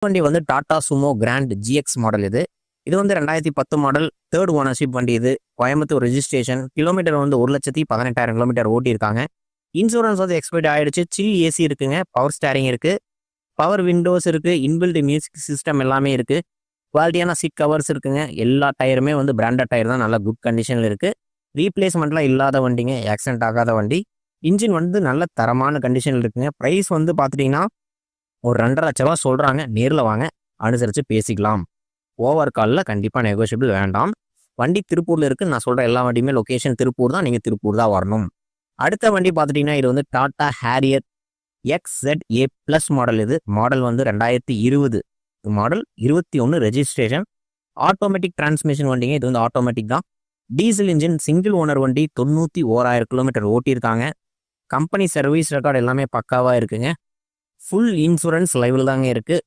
வண்டி வந்து Tata Sumo grand GX model இது. இது வந்து 2010 மாடல், 3rd ஓனர்ஷிப் வண்டி இது. கோயம்புத்தூர் ரெஜிஸ்ட்ரேஷன். கிலோமீட்டர் வந்து 1,18,000 கிலோமீட்டர் ஓட்டியிருக்காங்க. இன்சூரன்ஸ் வந்து எக்ஸ்பைர்ட் ஆயிடுச்சு. சில் ஏசி இருக்குங்க. பவர் ஸ்டேரிங் இருக்கு. பவர் விண்டோஸ் இருக்கு. இன்பில்ட் மியூசிக் சிஸ்டம் எல்லாமே இருக்கு. குவாலிட்டியான சீட் கவர்ஸ் இருக்குங்க. எல்லா டயருமே வந்து பிராண்டட் டயர் தான். நல்ல குட் கண்டிஷனில் இருக்கு. ரீப்ளேஸ்மெண்ட்லாம் இல்லாத வண்டிங்க. ஆக்சிடென்ட் ஆகாத வண்டி. இன்ஜின் வந்து நல்ல தரமான கண்டிஷனில் இருக்குங்க. ப்ரைஸ் வந்து பார்த்துட்டிங்கன்னா ஒரு 2,50,000 ரூபா சொல்கிறாங்க. நேரில் வாங்க, அனுசரித்து பேசிக்கலாம். ஓவர் காலில் கண்டிப்பாக நெகோஷியபிள் வேண்டாம். வண்டி திருப்பூரில் இருக்குது. நான் சொல்கிற எல்லா வண்டியுமே லொக்கேஷன் திருப்பூர் தான். நீங்கள் திருப்பூர் தான் வரணும். அடுத்த வண்டி பார்த்துட்டிங்கன்னா இது வந்து Tata Harrier XZA plus model. இது மாடல் வந்து 2020 மாடல், 21 ரெஜிஸ்ட்ரேஷன். ஆட்டோமேட்டிக் டிரான்ஸ்மிஷன் வண்டிங்க. இது வந்து ஆட்டோமேட்டிக் தான். டீசல் இன்ஜின், சிங்கிள் ஓனர் வண்டி. 91,000 கிலோமீட்டர் ஓட்டியிருக்காங்க. கம்பெனி சர்வீஸ் ரெக்கார்டு எல்லாமே பக்காவாக இருக்குங்க. ஃபுல் இன்சூரன்ஸ் லைவில் தாங்க இருக்குது.